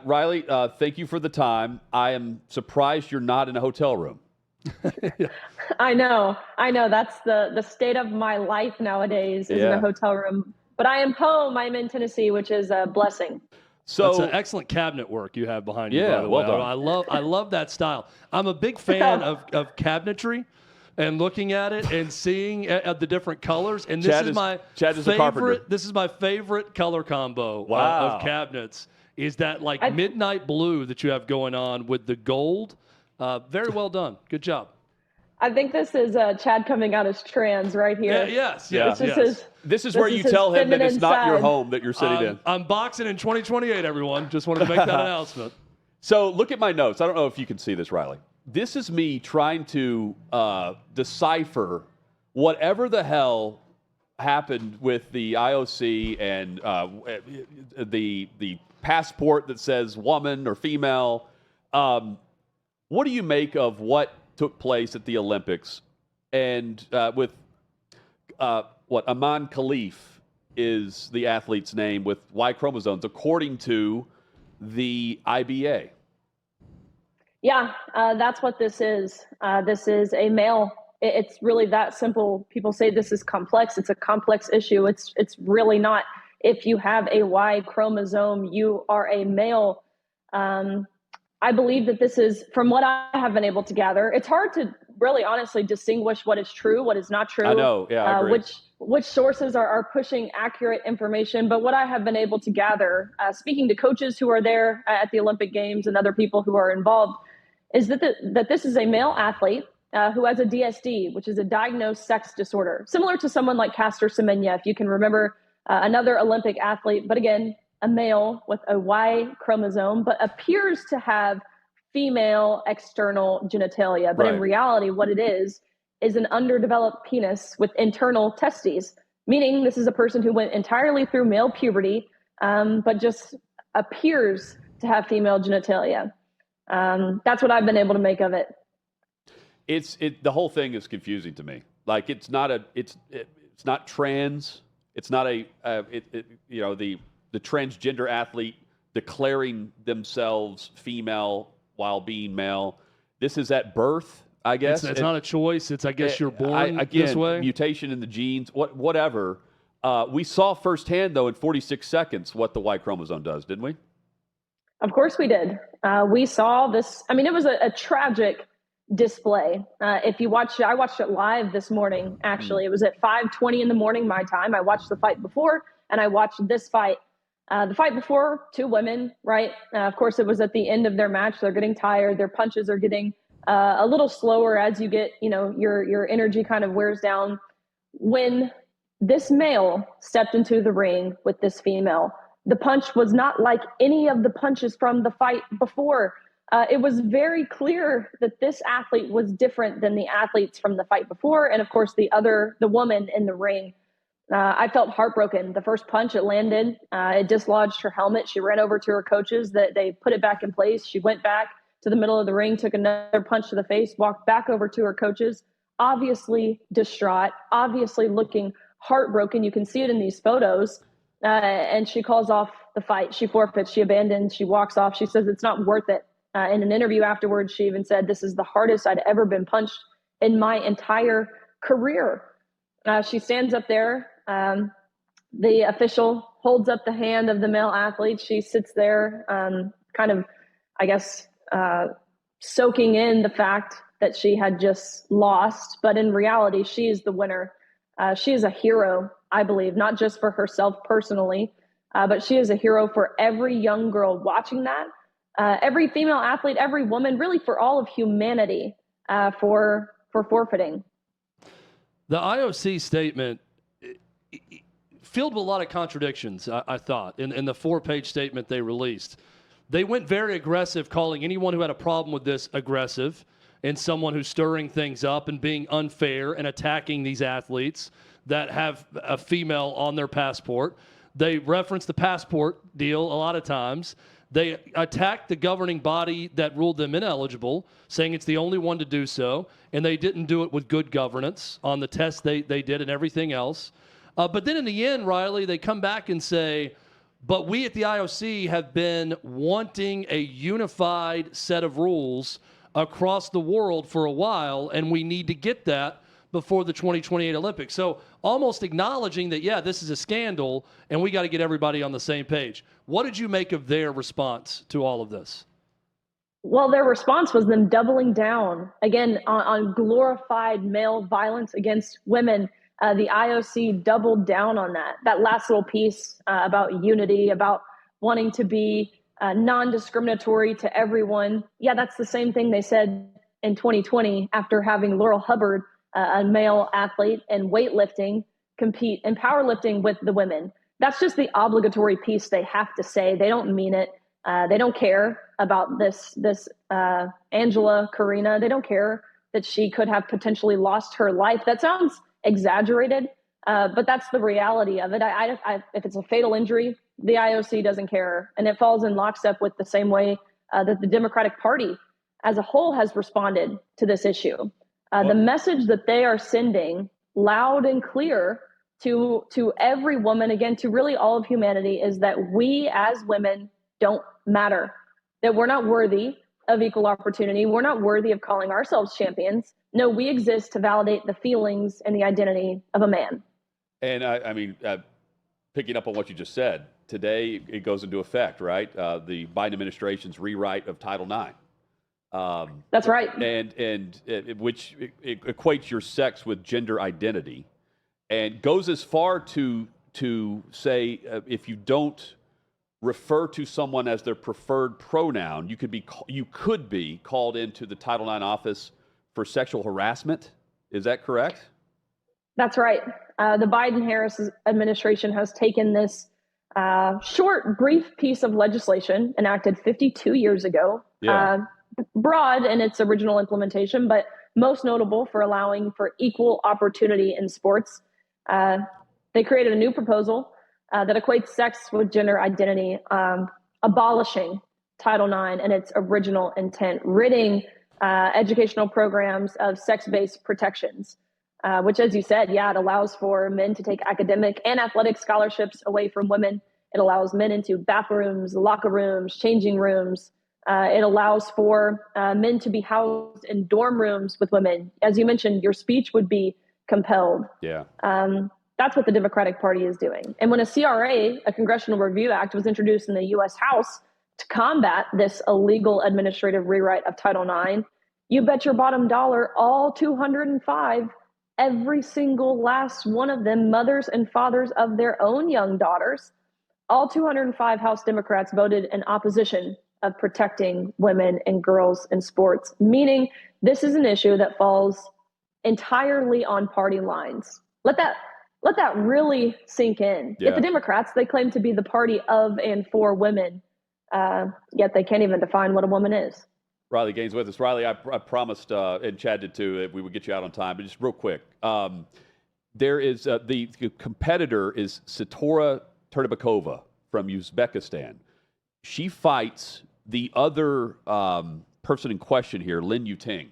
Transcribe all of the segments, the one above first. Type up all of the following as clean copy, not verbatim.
Riley, thank you for the time. I am surprised you're not in a hotel room. I know. That's the state of my life nowadays is in a hotel room. But I am home. I'm in Tennessee, which is a blessing. So that's an excellent cabinet work you have behind you. By the well way. done. I love that style. I'm a big fan of cabinetry and looking at it and seeing the different colors. And this is my favorite. This is my favorite color combo of cabinets. Is that midnight blue that you have going on with the gold? Very well done. Good job. I think this is Chad coming out as trans right here. Yes. This is where you tell him that it's not your home that you're sitting in. I'm boxing in 2028, everyone. Just wanted to make that announcement. So look at my notes. I don't know if you can see this, Riley. This is me trying to decipher whatever the hell happened with the IOC and the passport that says woman or female. What do you make of what took place at the Olympics and with Aman Khalif is the athlete's name with Y chromosomes, according to the IBA? Yeah, that's what this is. This is a male. It's really that simple. People say this is complex. It's a complex issue. It's really not. If you have a Y chromosome, you are a male. I believe that this is, from what I have been able to gather, it's hard to really honestly distinguish what is true, what is not true. I know, I agree. Which sources are pushing accurate information. But what I have been able to gather, speaking to coaches who are there at the Olympic Games and other people who are involved, is that this is a male athlete who has a DSD, which is a diagnosed sex disorder, similar to someone like Caster Semenya, if you can remember, another Olympic athlete, but again, a male with a Y chromosome, but appears to have female external genitalia. But in reality, what it is an underdeveloped penis with internal testes, meaning this is a person who went entirely through male puberty, but just appears to have female genitalia. That's what I've been able to make of it. The whole thing is confusing to me. Like it's not trans. It's not the transgender athlete declaring themselves female while being male. This is at birth, I guess. It's not a choice. It's, I guess, you're born this way. Mutation in the genes, whatever. We saw firsthand, though, in 46 seconds what the Y chromosome does, didn't we? Of course we did. We saw this. I mean, it was a tragic display. If you watch, I watched it live this morning, actually. It was at 5:20 in the morning, my time. I watched the fight before, and I watched this fight. The fight before, two women, right? Of course, it was at the end of their match. They're getting tired. Their punches are getting a little slower as you get, your energy kind of wears down. When this male stepped into the ring with this female, the punch was not like any of the punches from the fight before. It was very clear that this athlete was different than the athletes from the fight before. And of course, the woman in the ring. I felt heartbroken. The first punch it landed, it dislodged her helmet. She ran over to her coaches. They put it back in place. She went back to the middle of the ring, took another punch to the face, walked back over to her coaches, obviously distraught, obviously looking heartbroken. You can see it in these photos. And she calls off the fight. She forfeits, she abandons, she walks off. She says it's not worth it. In an interview afterwards, she even said, "This is the hardest I'd ever been punched in my entire career." She stands up there. The official holds up the hand of the male athlete. She sits there, kind of, I guess, soaking in the fact that she had just lost. But in reality, she is the winner. She is a hero, I believe, not just for herself personally, but she is a hero for every young girl watching that, every female athlete, every woman, really for all of humanity, for forfeiting. The IOC statement filled with a lot of contradictions, I thought, in the 4-page statement they released. They went very aggressive, calling anyone who had a problem with this aggressive and someone who's stirring things up and being unfair and attacking these athletes that have a female on their passport. They reference the passport deal a lot of times. They attacked the governing body that ruled them ineligible, saying it's the only one to do so, and they didn't do it with good governance on the tests they did and everything else. But then in the end, Riley, they come back and say, But we at the IOC have been wanting a unified set of rules across the world for a while, and we need to get that before the 2028 Olympics. So almost acknowledging that, yeah, this is a scandal, and we got to get everybody on the same page. What did you make of their response to all of this? Well, their response was them doubling down again on glorified male violence against women. The IOC doubled down on that. That last little piece about unity, about wanting to be non-discriminatory to everyone. Yeah, that's the same thing they said in 2020 after having Laurel Hubbard, a male athlete in weightlifting, compete in powerlifting with the women. That's just the obligatory piece they have to say. They don't mean it. They don't care about this Angela Karina. They don't care that she could have potentially lost her life. That sounds exaggerated, but that's the reality of it. If it's a fatal injury, the IOC doesn't care. And it falls in lockstep with the same way that the Democratic Party as a whole has responded to this issue. The message that they are sending loud and clear to every woman, again, to really all of humanity, is that we as women don't matter, that we're not worthy of equal opportunity. We're not worthy of calling ourselves champions. No, we exist to validate the feelings and the identity of a man. And I mean, picking up on what you just said, today it goes into effect, right? The Biden administration's rewrite of Title IX. That's right. And which equates your sex with gender identity, and goes as far to say if you don't refer to someone as their preferred pronoun, you could be called into the Title IX office for sexual harassment. Is that correct? That's right. The Biden-Harris administration has taken this short, brief piece of legislation enacted 52 years ago, broad in its original implementation, but most notable for allowing for equal opportunity in sports. They created a new proposal that equates sex with gender identity, abolishing Title IX and its original intent, ridding educational programs of sex-based protections, which, as you said, it allows for men to take academic and athletic scholarships away from women. It allows men into bathrooms, locker rooms, changing rooms. It allows for men to be housed in dorm rooms with women. As you mentioned, your speech would be compelled. Yeah. That's what the Democratic Party is doing. And when a CRA, a Congressional Review Act, was introduced in the U.S. House to combat this illegal administrative rewrite of Title IX, you bet your bottom dollar all 205, every single last one of them, mothers and fathers of their own young daughters, all 205 House Democrats voted in opposition of protecting women and girls in sports, meaning this is an issue that falls entirely on party lines. Let that really sink in. Yeah. Yet the Democrats, they claim to be the party of and for women, yet they can't even define what a woman is. Riley Gaines with us. Riley, I promised, and Chad did too, that we would get you out on time, but just real quick. There is the competitor is Sitora Turdibakova from Uzbekistan. She fights the other person in question here, Lin Yuting,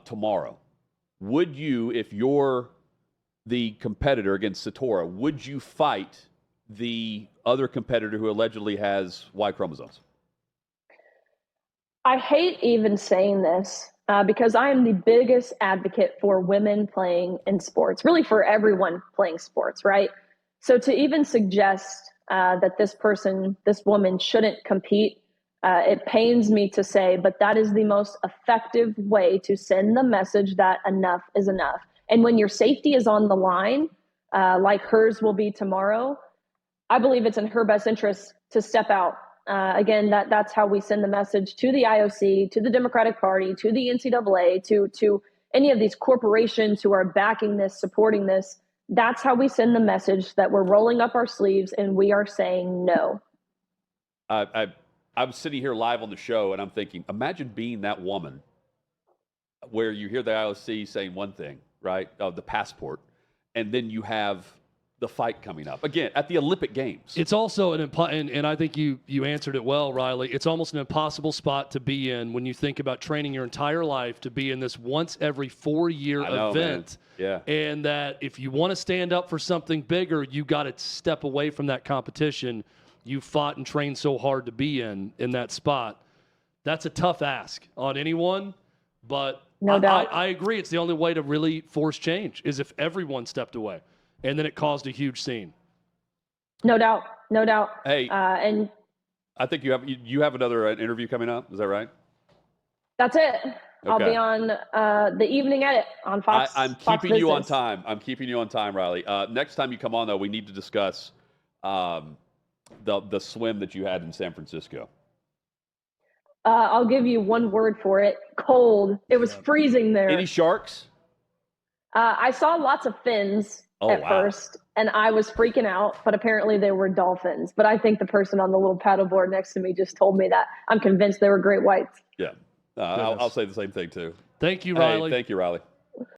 tomorrow. Would you, if you're the competitor against Sitora, would you fight the other competitor who allegedly has Y chromosomes? I hate even saying this because I am the biggest advocate for women playing in sports, really for everyone playing sports, right? So to even suggest that this woman shouldn't compete, it pains me to say, but that is the most effective way to send the message that enough is enough. And when your safety is on the line, like hers will be tomorrow, I believe it's in her best interest to step out. Again, that's how we send the message to the IOC, to the Democratic Party, to the NCAA, to any of these corporations who are backing this, supporting this. That's how we send the message that we're rolling up our sleeves and we are saying no. I'm sitting here live on the show and I'm thinking, imagine being that woman where you hear the IOC saying one thing, right, of the passport, and then you have the fight coming up again at the Olympic Games. It's also and I think you answered it well, Riley. It's almost an impossible spot to be in when you think about training your entire life to be in this once every 4-year event. Man. Yeah. And that if you want to stand up for something bigger, you got to step away from that competition you fought and trained so hard to be in that spot. That's a tough ask on anyone, but no doubt. I agree. It's the only way to really force change is if everyone stepped away. And then it caused a huge scene. No doubt. No doubt. Hey, and I think you have another interview coming up. Is that right? that's it. Okay. I'll be on the evening edit on Fox. I'm Fox keeping you on Business. time. I'm keeping you on time, Riley. Next time you come on, though, we need to discuss the swim that you had in San Francisco. I'll give you one word for it. Cold. It was freezing there. Any sharks? I saw lots of fins at first, and I was freaking out, but apparently they were dolphins. But I think the person on the little paddleboard next to me just told me that. I'm convinced they were great whites. Yeah. I'll say the same thing, too. Thank you, Riley. Hey, thank you, Riley.